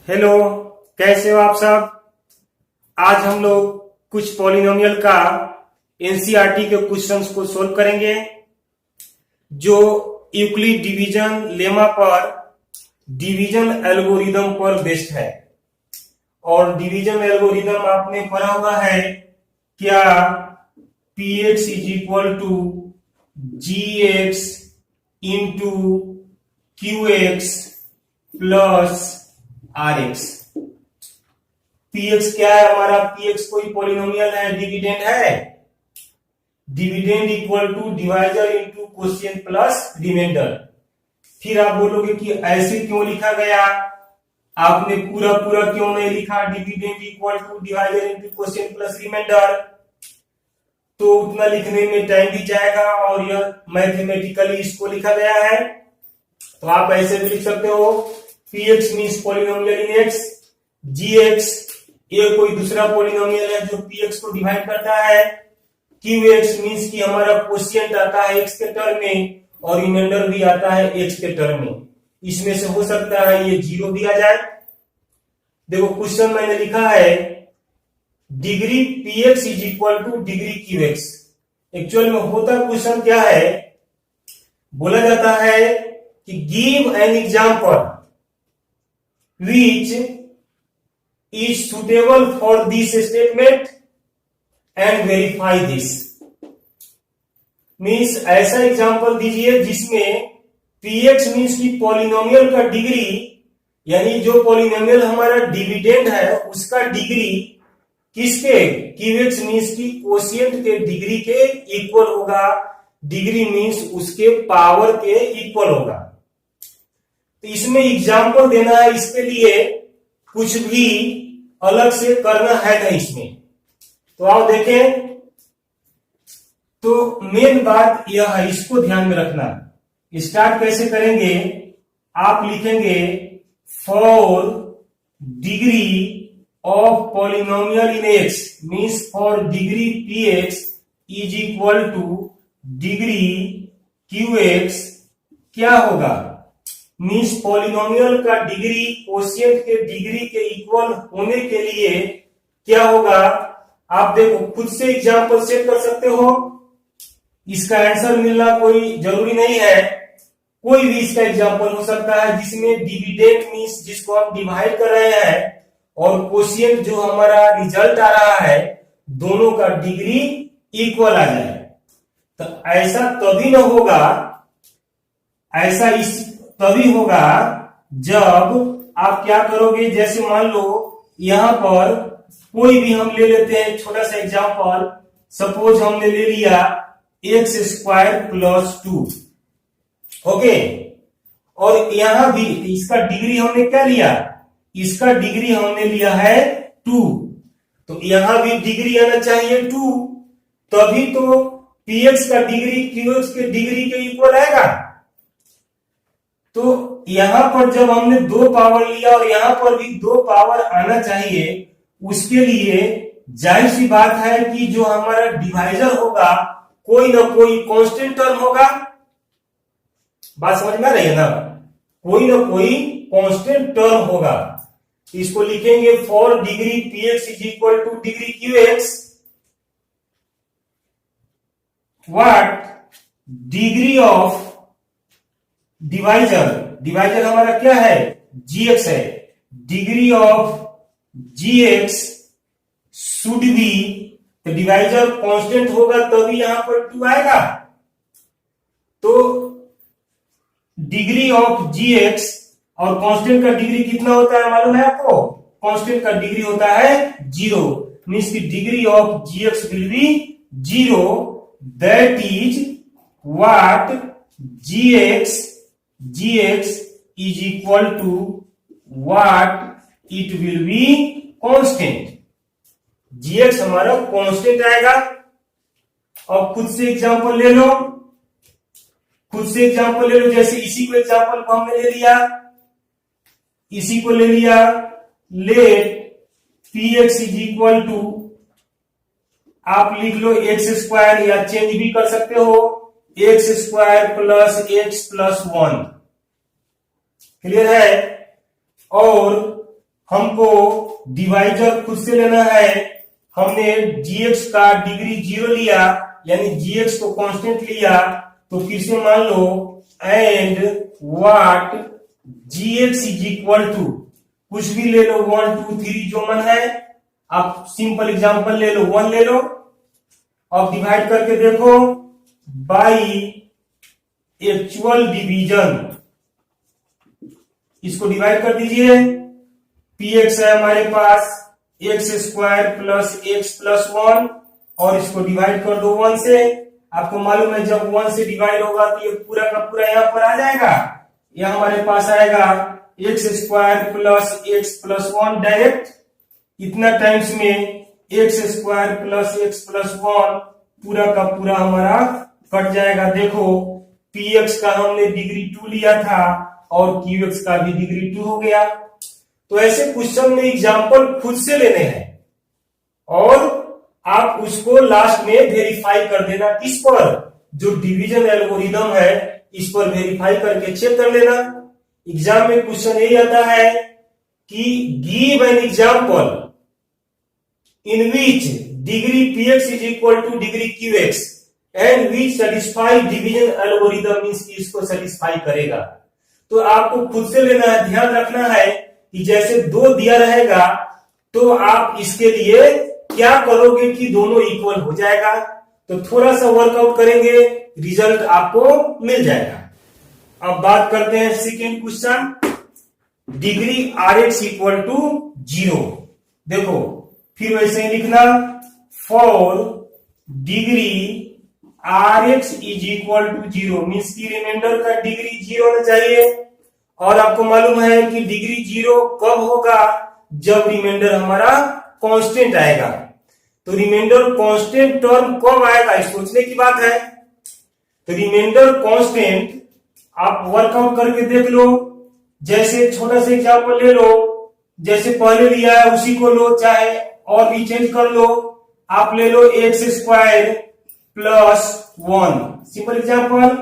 Hello, कैसे हो आप सब। आज हम लोग कुछ पॉलिनोमियल का एनसीईआरटी के क्वेश्चंस को सोल्व करेंगे जो यूक्लिड डिवीजन लेमा पर डिवीजन एल्गोरिदम पर बेस्ड है। और डिवीजन एल्गोरिदम आपने पढ़ा हुआ है क्या, px is equal to gx into qx plus rx। px क्या है हमारा, px कोई पॉलिनोमियल है, डिविडेंड है। Dividend equal to divisor into quotient plus remainder. फिर आप बोलोगे कि ऐसे क्यों लिखा गया, आपने पूरा पूरा क्यों नहीं लिखा, dividend equal to divisor into quotient plus remainder. तो उतना लिखने में टाइम भी जाएगा और यह मैथमेटिकली इसको लिखा गया है। तो आप ऐसे भी लिख सकते हो, px मींस पॉलिनोमियल इन x, gx ये कोई दूसरा पॉलिनोमियल है जो px को डिवाइड करता है, qx मींस कि हमारा क्वोशिएंट आता है x के टर्म में और रिमाइंडर भी आता है x के टर्म में। इसमें से हो सकता है ये 0 भी आ जाए। देखो क्वेश्चन मैंने लिखा है degree px is equal two degree qx। Actual में होता क्वेश्चन क्या है, बोला जाता है कि give an example which is suitable for this statement and verify this। Means ऐसा एग्जांपल दीजिए जिसमें px मीन्स की पॉलिनोमियल का डिग्री, यानी जो पॉलिनोमियल हमारा डिविडेंड है उसका डिग्री किसके, qx मीन्स की क्वोशिएंट के डिग्री के इक्वल होगा। डिग्री मीन्स उसके पावर के इक्वल होगा। तो इसमें एग्जाम्पल देना है, इसके लिए कुछ भी अलग से करना है नहीं इसमें। तो आओ देखें। तो मेन बात यह है, इसको ध्यान में रखना। स्टार्ट कैसे करेंगे, आप लिखेंगे for degree of polynomial in x means for degree px is equal two degree qx क्या होगा, मीन्स पॉलिनोमियल का डिग्री क्वोशिएंट के डिग्री के इक्वल होने के लिए क्या होगा। आप देखो खुद से एग्जांपल सेट कर सकते हो, इसका आंसर मिलना कोई जरूरी नहीं है। कोई भी इसका एग्जांपल हो सकता है जिसमें डिविडेंड मीन्स जिसको हम डिवाइड कर रहे हैं और क्वोशिएंट जो हमारा रिजल्ट आ रहा है दोनों का डिग्री इक्वल आ जाए। तो ऐसा तभी न होगा, ऐसा इस तभी होगा जब आप क्या करोगे, जैसे मान लो यहां पर कोई भी हम ले लेते हैं छोटा सा एग्जांपल, सपोज हमने ले लिया एक्स स्क्वायर प्लस 2। ओके, और यहां भी इसका डिग्री हमने क्या लिया, इसका डिग्री हमने लिया है 2। तो यहां भी डिग्री आना चाहिए 2, तभी तो px का डिग्री qx के डिग्री के इक्वल आएगा। तो यहां पर जब हमने 2 पावर लिया और यहां पर भी 2 पावर आना चाहिए, उसके लिए जाहिर सी बात है कि जो हमारा डिवाइजर होगा कोई ना कोई कांस्टेंट टर्म होगा। बात समझ में आ रही है ना, कोई ना कोई कांस्टेंट टर्म होगा। इसको लिखेंगे for degree px is equal two degree qx what degree of divisor, divisor हमारा क्या है gx है, degree of gx should be, तो डिवाइजर कांस्टेंट होगा तभी यहां पर 2 आएगा। तो डिग्री ऑफ gx और कांस्टेंट का डिग्री कितना होता है मालूम है आपको, कांस्टेंट का डिग्री होता है 0, मींस की degree of gx will be 0, that is what gx is equal to what it will be constant। gx हमारा कांस्टेंट आएगा। और खुद से एग्जांपल ले लो, खुद से एग्जांपल ले लो, जैसे इसी को एग्जांपल को हमने ले लिया, इसी को ले लिया, let px is equal to, आप लिख लो एक्स स्क्वायर या चेंज भी कर सकते हो, x square plus x plus 1। Clear है। और हमको डिवाइजर खुद से लेना है। हमने gx का डिग्री 0 लिया, यानी gx को कांस्टेंट लिया, तो फिर से मान लो and what gx is equal to, कुछ भी ले लो, 1 2 3 जो मन है, आप सिंपल एग्जांपल ले लो, 1 ले लो। अब डिवाइड करके देखो बाई एक्चुअल डिवीजन, इसको डिवाइड कर दीजिए। px है हमारे पास x square plus x plus 1, और इसको डिवाइड कर दो 1 से। आपको मालूम है जब 1 से डिवाइड होगा तो ये पूरा का पूरा यहां पर आ जाएगा, यह हमारे पास आएगा x square plus x plus 1 direct, इतना टाइम्स में x square plus x plus 1 पूरा का पूरा हमारा कट जाएगा। देखो px का हमने डिग्री 2 लिया था और qx का भी डिग्री 2 हो गया। तो ऐसे क्वेश्चन में एग्जांपल खुद से लेने हैं और आप उसको लास्ट में वेरीफाई कर देना, किस पर, जो डिवीजन एल्गोरिदम है इस पर वेरीफाई करके चेक कर लेना। एग्जाम में क्वेश्चन यही आता है कि give an example in which degree px is equal two degree qx and which satisfy division algorithm, means कि इसको सेटिस्फाई करेगा। तो आपको खुद से लेना है, ध्यान रखना है कि जैसे 2 दिया रहेगा तो आप इसके लिए क्या करोगे कि दोनों इक्वल हो जाएगा, तो थोड़ा सा वर्कआउट करेंगे, रिजल्ट आपको मिल जाएगा। अब बात करते हैं second question, degree rx equal to 0। देखो फिर वैसे ही लिखना, for degree rx is equal to 0 means की रिमाइंडर का डिग्री 0 होना चाहिए। और आपको मालूम है कि डिग्री 0 कब होगा, जब रिमाइंडर हमारा कांस्टेंट आएगा। तो रिमाइंडर कांस्टेंट टर्म कब आएगा, इस सोचने की बात है। तो रिमाइंडर कांस्टेंट आप वर्कआउट करके देख लो, जैसे छोटा सा एग्जांपल ले लो, जैसे पहले लिया है उसी को लो, चाहे और भी चेंज कर लो। आप ले लो x square plus 1, simple example.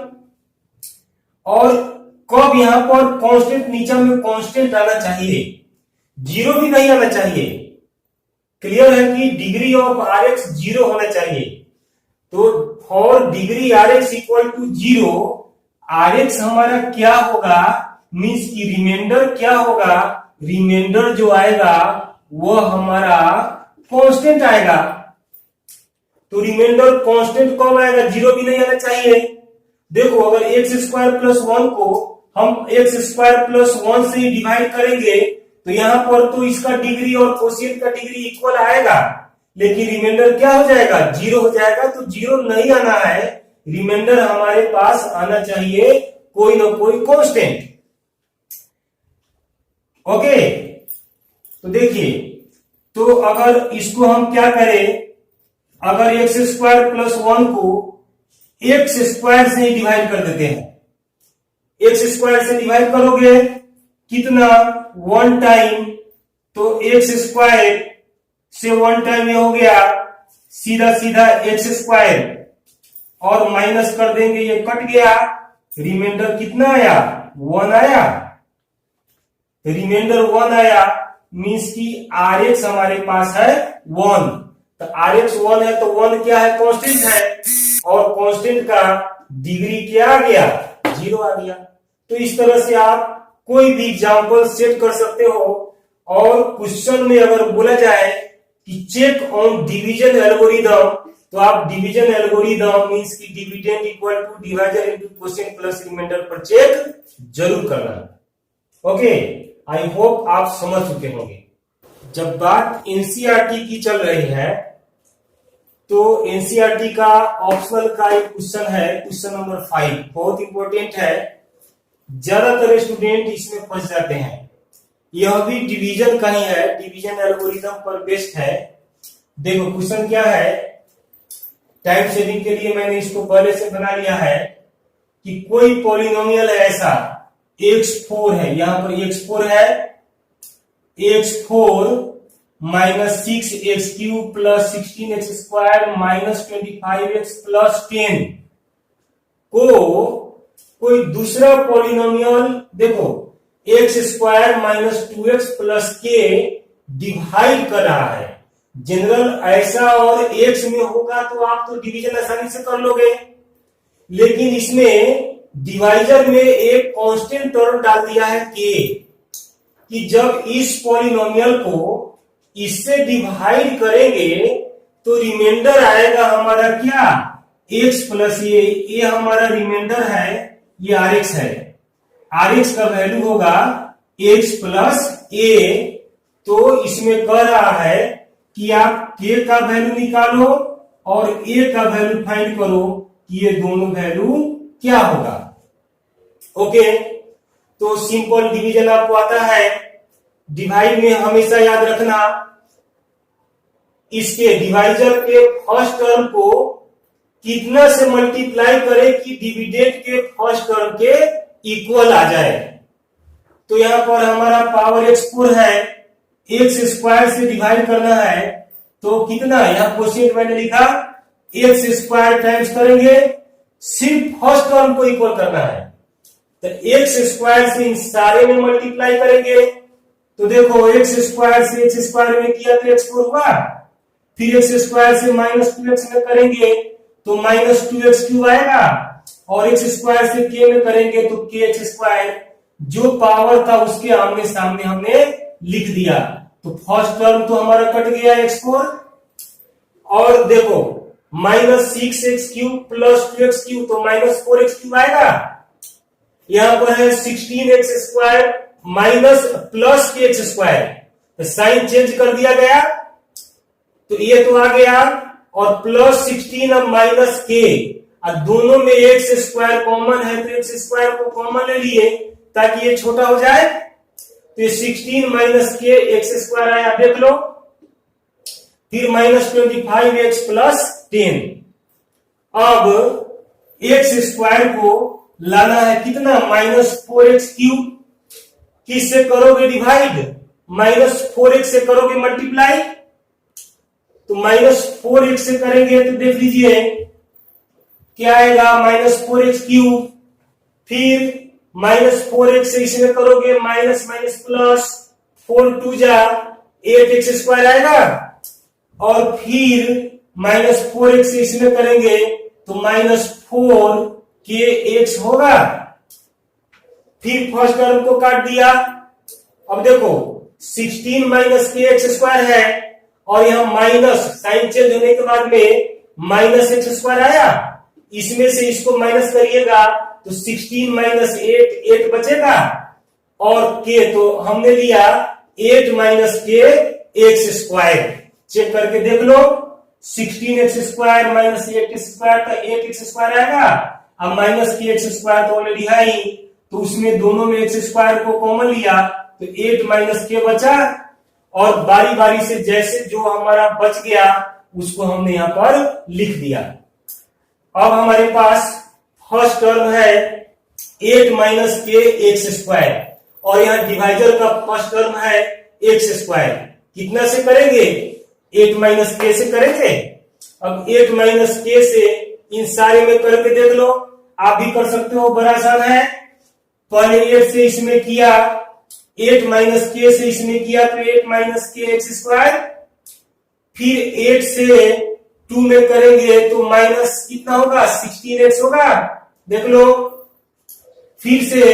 और कब यहां पर कांस्टेंट, नीचे में कांस्टेंट आना चाहिए, 0 भी नहीं आना चाहिए। क्लियर है कि डिग्री ऑफ rx 0 होना चाहिए। तो for degree rx equal to 0, rx हमारा क्या होगा, मींस की रिमाइंडर क्या होगा, रिमाइंडर जो आएगा वो हमारा कांस्टेंट आएगा। तो रिमाइंडर कांस्टेंट कब आएगा, 0 भी नहीं आना चाहिए। देखो अगर एक्स स्क्वायर प्लस 1 को हम एक्स स्क्वायर प्लस 1 से डिवाइड करेंगे तो यहां पर तो इसका डिग्री और कोशिएंट का डिग्री इक्वल आएगा, लेकिन रिमाइंडर क्या हो जाएगा, 0 हो जाएगा। तो 0 नहीं आना है, रिमाइंडर हमारे पास आना चाहिए कोई ना कोई कांस्टेंट। ओके, तो देखिए, तो अगर इसको हम क्या करें, अगर एक्स स्क्वायर प्लस 1 को एक्स स्क्वायर से ही डिवाइड कर देते हैं, एक्स स्क्वायर से डिवाइड करोगे कितना, 1 टाइम, तो एक्स स्क्वायर से 1 टाइम ये हो गया, सीधा सीधा एक्स स्क्वायर, और माइनस कर देंगे, ये कट गया, रिमाइंडर कितना आया, 1 आया। रिमाइंडर 1 आया मींस की rx हमारे पास है 1, तो rx 1 है तो 1 क्या है, कांस्टेंट है, और कांस्टेंट का डिग्री क्या आ गया, 0 आ गया। तो इस तरह से आप कोई भी एग्जांपल सेट कर सकते हो। और क्वेश्चन में अगर बोला जाए कि चेक ऑन डिवीजन एल्गोरिदम, तो आप डिवीजन एल्गोरिदम मींस की dividend equal to divisor into quotient plus remainder पर चेक जरूर करना। ओके, आई होप आप समझ चुके होंगे। जब बात एनसीईआरटी की चल रही है तो एनसीईआरटी का ऑप्शनल का एक क्वेश्चन है, क्वेश्चन नंबर 5, बहुत इंपॉर्टेंट है, ज्यादातर स्टूडेंट इसमें फंस जाते हैं। यह भी डिवीजन का ही है, डिवीजन एल्गोरिदम पर बेस्ड है। देखो क्वेश्चन क्या है, टाइम सेविंग के लिए मैंने इसको पहले से बना लिया है कि कोई पॉलिनोमियल है ऐसा, x4 है, यहां पर x4 है, x4 minus 6x³ plus 16x square minus 25x plus 10 को कोई दूसरा पॉलिनोमियल, देखो x square minus 2x plus के डिवाइड कर रहा है। जनरल ऐसा और एक्स में होगा तो आप तो डिवीजन आसानी से कर लोगे, लेकिन इसमें डिवाइजर में एक कांस्टेंट टर्म डाल दिया है के, कि जब इस पॉलिनोमियल को इससे डिवाइड करेंगे तो रिमाइंडर आएगा हमारा क्या, x प्लस ये हमारा रिमाइंडर है, ये rx है। rx का वैल्यू होगा x प्लस a। तो इसमें कह रहा है कि आप k का वैल्यू निकालो और a का वैल्यू फाइंड करो कि ये दोनों वैल्यू क्या होगा। ओके, तो सिंपल डिवीजन आपको आता है। डिवाइड में हमेशा याद रखना, इसके डिवाइजर के फर्स्ट टर्म को कितना से मल्टीप्लाई करें कि डिविडेंड के फर्स्ट टर्म के इक्वल आ जाए। तो यहां पर हमारा पावर x4 है, एक्स स्क्वायर से डिवाइड करना है तो कितना, यहां क्वोशिएंट मैंने लिखा एक्स स्क्वायर टाइम्स करेंगे, सिर्फ फर्स्ट टर्म को इक्वल करना है। तो एक्स स्क्वायर से इन सारे में मल्टीप्लाई करेंगे तो देखो एक्स स्क्वायर से एक्स स्क्वायर में किया तो x4 हुआ, फिर एक्स स्क्वायर से माइनस 2x में करेंगे तो माइनस 2x क्यूब आएगा, और एक्स स्क्वायर से k में करेंगे तो k x स्क्वायर, जो पावर था उसके आमने सामने हमने लिख दिया। तो फर्स्ट टर्म तो हमारा कट गया x4, और देखो minus 6x cube plus 2x cube तो माइनस 4x क्यूब आएगा। यहां पर है 16x स्क्वायर माइनस प्लस के एक्स स्क्वायर, तो साइन चेंज कर दिया गया तो ये तो आ गया, और प्लस 16 अब माइनस के, और दोनों में एक्स स्क्वायर कॉमन है तो एक्स स्क्वायर को कॉमन ले लिए ताकि ये छोटा हो जाए। तो ये 16 माइनस के एक्स स्क्वायर आया, देख लो। फिर माइनस 25x प्लस 10। अब एक्स स्क्वायर को लाना है कितना, माइनस 4x क्यूब, किससे करोगे डिवाइड, माइनस 4x से करोगे मल्टीप्लाई, तो माइनस 4x से करेंगे तो देख लीजिए क्या आएगा, माइनस 4x क्यूब, फिर माइनस 4x से इसमें करोगे माइनस माइनस प्लस, 4 2 जा 8x स्क्वायर आएगा, और फिर माइनस 4x से इसमें करेंगे तो माइनस 4 के x होगा। फिर फर्स्ट टर्म को काट दिया। अब देखो 16 माइनस के एक्स स्क्वायर है, और यहां माइनस साइन चेंज होने के बाद में माइनस एक्स स्क्वायर आया, इसमें से इसको माइनस करिएगा तो 16 माइनस 8 बचेगा, और के तो हमने लिया 8 माइनस के एक्स स्क्वायर। चेक करके देख लो, 16 एक्स स्क्वायर माइनस 8 स्क्वायर का 8 एक्स स्क्वायर आएगा, अब माइनस के एक्स स्क्वायर तो ऑलरेडी है ही, तो उसमें दोनों में एक्स स्क्वायर को कॉमन लिया तो 8 माइनस के बचा, और बारी बारी से जैसे जो हमारा बच गया उसको हमने यहां पर लिख दिया। अब हमारे पास फर्स्ट टर्म है 8 माइनस के एक्स स्क्वायर, और यहां डिवाइजर का फर्स्ट टर्म है एक्स स्क्वायर। कितना से करेंगे, 8 माइनस के से करेंगे। अब 8 माइनस के से इन सारे में करके देख लो, आप भी कर सकते हो, बड़ा आसान है। पहले 8 से इसमें किया, 8 माइनस के से इसमें किया तो 8 माइनस के एक्स स्क्वायर, फिर 8 से 2 में करेंगे तो माइनस कितना होगा, 16x होगा, देख लो। फिर से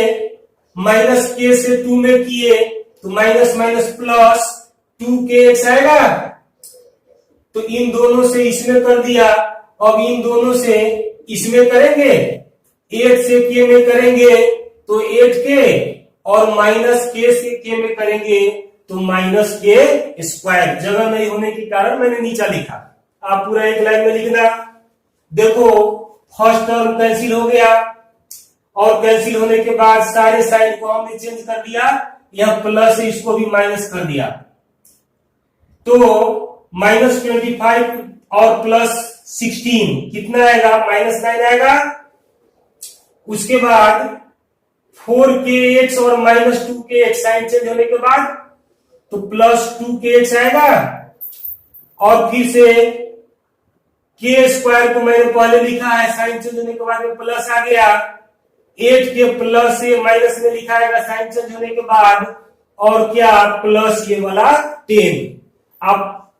माइनस के से 2 में किए तो माइनस माइनस प्लस 2kx आएगा, तो इन दोनों से इसमें कर दिया। अब इन दोनों से इसमें करेंगे, 8 से k में करेंगे तो 8k, और माइनस के से k में करेंगे तो माइनस के स्क्वायर। जगह नहीं होने के कारण मैंने नीचा लिखा, आप पूरा एक लाइन में लिखना। देखो फर्स्ट टर्म कैंसिल हो गया, और कैंसिल होने के बाद सारे साइन को हमने चेंज कर दिया, यहां प्लस है इसको भी माइनस कर दिया, तो माइनस 25 और प्लस 16 कितना आएगा, माइनस 9 आएगा। उसके बाद 4kx और माइनस 2kx साइन चेंज होने के बाद तो प्लस 2kx आएगा, और फिर से के स्क्वायर को मैंने पहले लिखा है, साइन चेंज होने के बाद में प्लस आ गया, 8 के प्लस से माइनस में लिखाएगा साइन चेंज होने के बाद, और क्या प्लस ये वाला 10। आप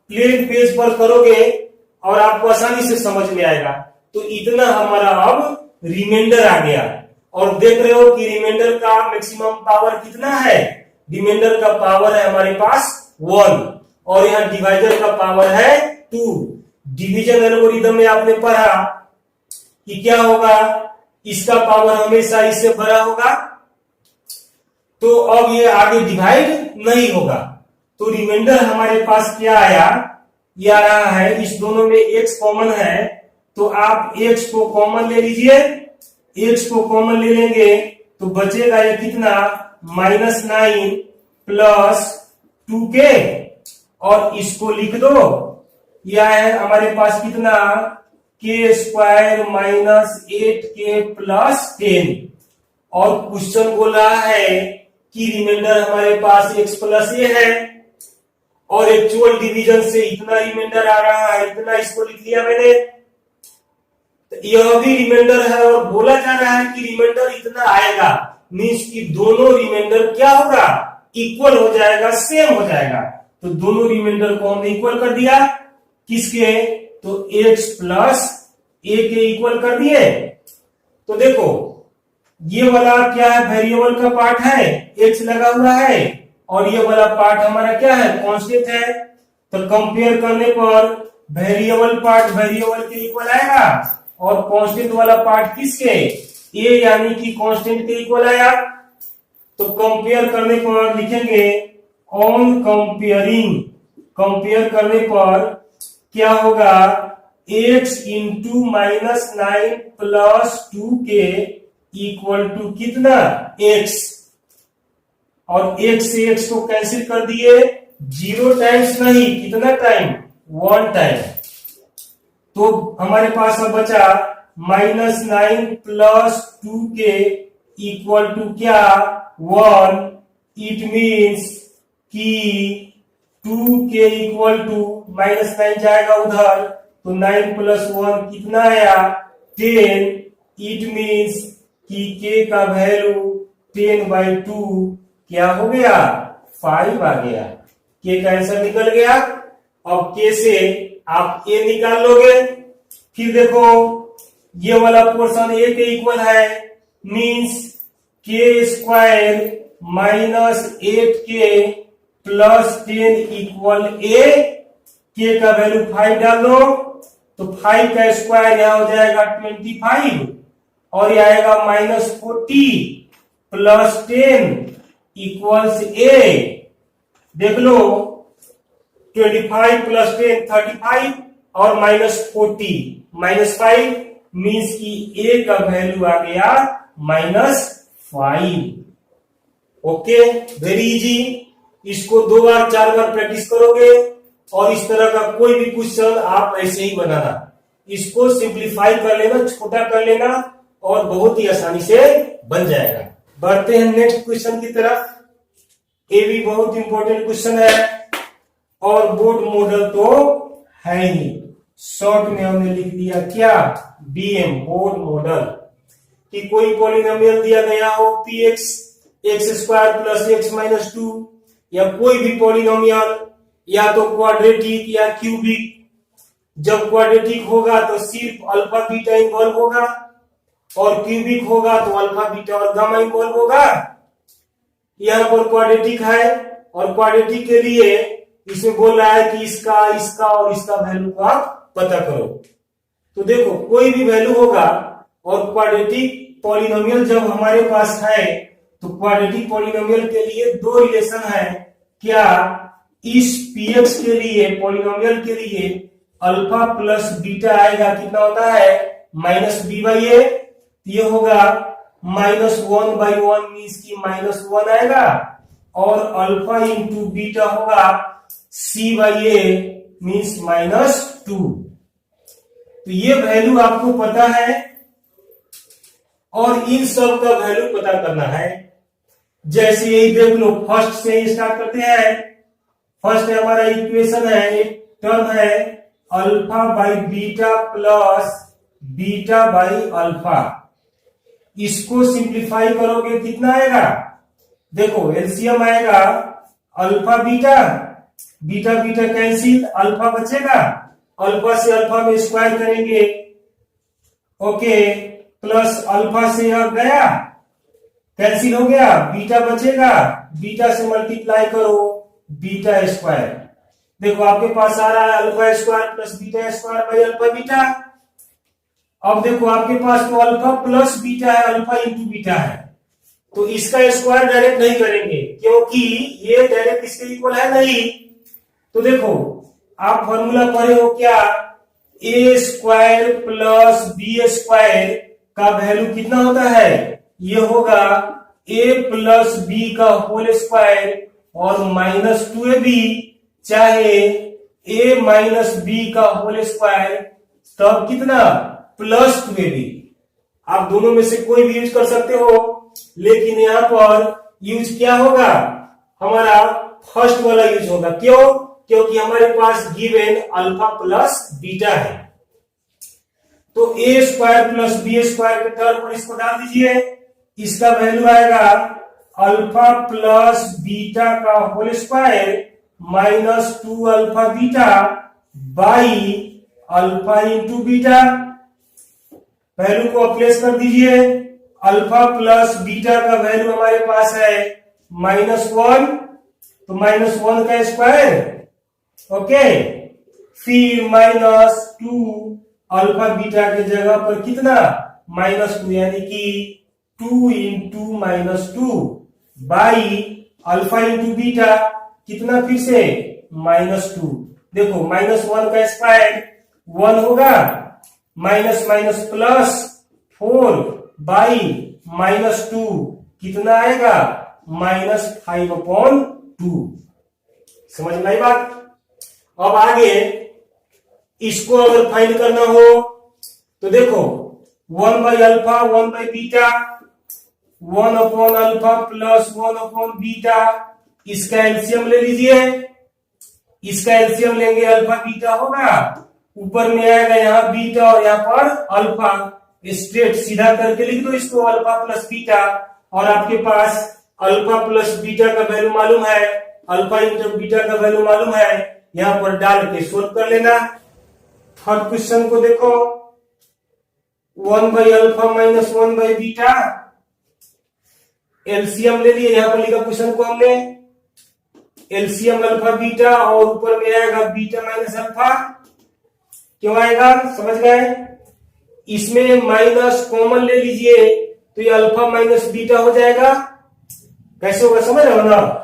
प्लेन पेज पर करोगे और आपको आसानी से समझ में आएगा। तो इतना हमारा अब रिमाइंडर आ गया, और देख रहे हो कि रिमाइंडर का मैक्सिमम पावर कितना है। रिमाइंडर का पावर है हमारे पास 1, और यहाँ डिवाइजर का पावर है 2। डिवीजन एल्गोरिथम में आपने पढ़ा कि क्या होगा, इसका पावर हमेशा इससे बड़ा होगा, तो अब ये आगे डिवाइड नहीं होगा। तो रिमाइंडर हमारे पास क्या आया, ये आ रहा है, इस दोनों में x कॉमन है, तो आप x को कॉमन ले लीजिए। x को कॉमन ले लेंगे तो बचेगा ये कितना, -9 प्लस 2k, और इसको लिख दो, यह है हमारे पास कितना, k square minus 8k plus 10। और क्वेश्चन बोल रहा है कि रिमाइंडर हमारे पास x प्लस a है, और एक्चुअल डिवीजन से इतना रिमाइंडर आ रहा है, इतना इसको लिख लिया मैंने। तो यह भी रिमाइंडर है, और बोला जा रहा है कि रिमाइंडर इतना आएगा, मीन्स कि दोनों रिमाइंडर क्या होगा, इक्वल हो जाएगा, सेम हो जाएगा। तो दोनों रिमाइंडर को हमने इक्वल कर दिया, किसके, तो x प्लस a के इक्वल कर दिए। तो देखो ये वाला क्या है, वेरिएबल का पार्ट है, x लगा हुआ है, और ये वाला पार्ट हमारा क्या है, कांस्टेंट है। तो कंपेयर करने पर वेरिएबल पार्ट वेरिएबल के इक्वल आएगा, और कांस्टेंट वाला पार्ट किसके, a यानी कि कांस्टेंट के इक्वल आया। तो कंपेयर करने पर लिखेंगे ऑन कंपेयरिंग, कंपेयर करने पर क्या होगा, x into -9 plus 2k equal to कितना, x, और x से x को कैंसिल कर दिए, 0 टाइम्स नहीं, कितना टाइम, 1 टाइम। तो हमारे पास अब बचा -9 प्लस 2k इक्वल टू क्या, 1। इट मीन्स कि 2k इक्वल टू -9 जाएगा उधर, तो 9 प्लस 1 कितना आया, 10। इट मीन्स कि k का वैल्यू 10/2 क्या हो गया, 5 आ गया। k का आंसर निकल गया। अब k से आप a निकाल लोगे, फिर देखो ये वाला पोर्शन a के इक्वल है, means k square minus 8k plus 10 equal a। k का वैल्यू 5 डालो, तो 5 का स्क्वायर यहां हो जाएगा 25, और यह आएगा -40 प्लस 10 इक्वल्स a। देख लो 25 प्लस 10 35, और -40 -5 मीन्स कि a का वैल्यू आ गया -5। Okay, very easy. इसको 2 बार 4 बार प्रैक्टिस करोगे, और इस तरह का कोई भी क्वेश्चन आप ऐसे ही बनाना, इसको सिंप्लीफाई कर लेना, छोटा कर लेना, और बहुत ही आसानी से बन जाएगा। बढ़ते हैं नेक्स्ट क्वेश्चन की तरफ। ये भी बहुत इंपॉर्टेंट क्वेश्चन है, और बोर्ड मॉडल तो है ही, शॉर्ट में हमने लिख दिया क्या, BM, बोर्ड मॉडल। कि कोई पॉलिनोमियल दिया गया हो px x² plus x minus 2, या कोई भी पॉलिनोमियल, या तो क्वाड्रेटिक या क्यूबिक। जब क्वाड्रेटिक होगा तो सिर्फ अल्फा बीटा इन्वॉल्व होगा, और क्यूबिक होगा तो अल्फा बीटा और गामा इन्वॉल्व होगा। यहां पर क्वाड्रेटिक है, और क्वाड्रेटिक के लिए इसमें बोल रहा है कि इसका इसका और इसका वैल्यू को आप पता करो। तो देखो कोई भी वैल्यू होगा, और क्वाड्रेटिक पॉलिनोमियल जब हमारे पास है, तो क्वाड्रेटिक पॉलिनोमियल के लिए 2 रिलेशन है। क्या, इस px के लिए, पॉलिनोमियल के लिए अल्फा प्लस बीटा आएगा, कितना होता है, -b/a। ये होगा -1/1 मीन्स की -1 आएगा, और अल्फा इंटू बीटा होगा c/a मीन्स -2। तो ये वैल्यू आपको पता है, और इन सब का वैल्यू पता करना है। जैसे यही देख लो, फर्स्ट से स्टार्ट करते हैं। फर्स्ट हमारा इक्वेशन है, एक टर्म है alpha by beta plus beta by alpha. इसको सिंप्लीफाई करोगे कितना आएगा? देखो एलसीएम आएगा alpha beta, beta beta cancel, alpha बचेगा, अल्फा से अल्फा में स्क्वायर करेंगे, ओके, प्लस अल्फा से यह गया कैंसिल हो गया, बीटा बचेगा, बीटा से मल्टीप्लाई करो बीटा स्क्वायर। देखो आपके पास आ रहा है alpha square plus beta square by alpha beta. अब देखो आपके पास तो अल्फा प्लस बीटा है, अल्फा इंटू बीटा है, तो इसका स्क्वायर डायरेक्ट नहीं करेंगे क्योंकि ये डायरेक्ट इसके इक्वल है नहीं। तो देखो आप फॉर्मूला पढ़े हो क्या, ए स्क्वायर प्लस बी स्क्वायर का वैल्यू कितना होता है? ये होगा ए प्लस बी का होल स्क्वायर और माइनस 2ab, चाहे ए माइनस बी का होल स्क्वायर, तब कितना? Plus 2ab। आप दोनों में से कोई भी यूज कर सकते हो, लेकिन यहां पर यूज क्या होगा? हमारा फर्स्ट वाला यूज होगा। क्यों? क्योंकि हमारे पास गिवन अल्फा प्लस बीटा है। तो a square plus b square के टर्म पर इसको डाल दीजिए, इसका वैल्यू आएगा अल्फा प्लस बीटा का whole square minus 2 alpha beta by alpha into beta. Value को प्लेस कर दीजिए, अल्फा प्लस बीटा का वैल्यू हमारे पास है -1, तो -1 का स्क्वायर, ओके, फिर -2 अल्फा बीटा के जगह पर कितना? -2, यानी कि 2 into -2 by alpha into beta कितना? फिर से -2। देखो -1 का स्क्वायर 1 होगा, माइनस माइनस प्लस 4 बाई -2 कितना आएगा? -5/2। समझ में आई बात? अब आगे इसको अगर फाइंड करना हो तो देखो 1 by alpha 1 by beta 1 upon alpha plus 1 upon beta, इसका एलसीएम ले लीजिए, इसका एलसीएम लेंगे अल्फा बीटा होगा, ऊपर में आएगा यहाँ बीटा और यहाँ पर अल्फा, स्ट्रेट सीधा करके लिख दो इसको अल्फा प्लस बीटा, और आपके पास अल्फा प्लस बीटा का वैल्यू मालूम है, अल्फा इंटू बीटा का वैल्यू मालूम है, यहाँ पर डाल के सोल्व कर लेना। थर्ड क्वेश्चन को देखो, 1 by alpha minus 1 by beta, LCM ले लिए, यहां पर लिखा क्वेश्चन को हमने, एलसीएम अल्फा बीटा और ऊपर में आएगा बीटा माइनस अल्फा, क्यों आएगा? समझ गए? इसमें माइनस कॉमन ले लीजिए तो ये अल्फा माइनस बीटा हो जाएगा। कैसे होगा समझ रहे हो ना?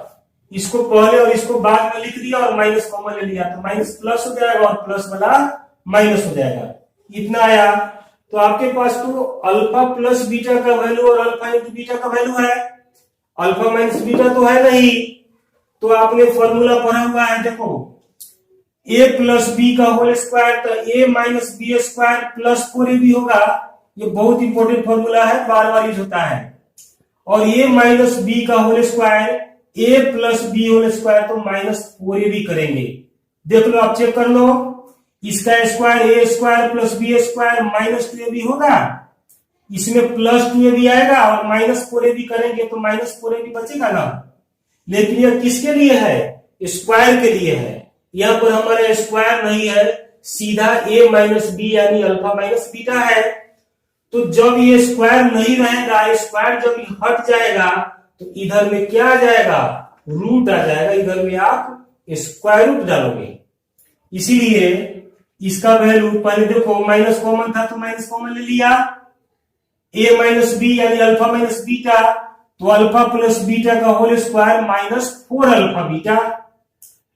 इसको पहले और इसको बाद में लिख दिया और माइनस कॉमन ले लिया तो माइनस प्लस हो जाएगा और प्लस वाला माइनस हो जाएगा, इतना आया। तो आपके पास तो अल्फा प्लस बीटा का वैल्यू और अल्फा इंटू बीटा का वैल्यू है, अल्फा माइनस बीटा तो है नहीं, तो आपने फॉर्मूला पढ़ा हुआ है, देखो a प्लस बी का होल स्क्वायर, तो a minus b square plus 4ab होगा, ये बहुत इंपॉर्टेंट फॉर्मूला है, बार बार यूज होता है। और a माइनस बी का whole square a plus b whole square, तो -4ab करेंगे। देख लो, आप चेक कर लो, इसका square a square plus b square -2ab होगा, इसमें +2ab आएगा और -4ab करेंगे तो -4ab बचेगा ना। लेकिन यह किसके लिए है? स्क्वायर के लिए है, यहाँ पर हमारे स्क्वायर नहीं है, सीधा a माइनस बी यानी अल्फा माइनस बीटा है। तो जब ये स्क्वायर नहीं रहेगा, स्क्वायर जब हट जाएगा तो इधर में क्या आ जाएगा? रूट आ जाएगा, इधर में आप स्क्वायर रूट डालोगे। इसीलिए इसका वैल्यू पहले देखो, माइनस कॉमन था तो माइनस कॉमन ले लिया, a माइनस बी यानी अल्फा माइनस बीटा, तो अल्फा प्लस बीटा का whole square -4 alpha beta,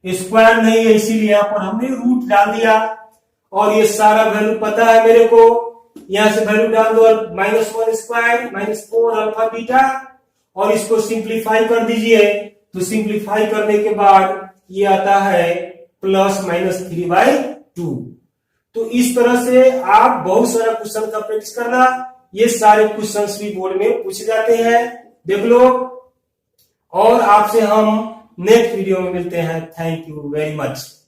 square नहीं है इसीलिए यहां पर हमने रूट डाल दिया। और ये सारा वैल्यू पता है मेरे को, यहां से वैल्यू डाल दो, -1 स्क्वायर -4 अल्फा बीटा, और इसको सिंप्लीफाई कर दीजिए, तो सिंप्लीफाई करने के बाद ये आता है +-3/2। तो इस तरह से आप बहुत सारा क्वेश्चन का प्रैक्टिस करना, ये सारे क्वेश्चंस भी बोर्ड में पूछे जाते हैं, देख लो। और आपसे हम नेक्स्ट वीडियो में मिलते हैं। Thank you very much.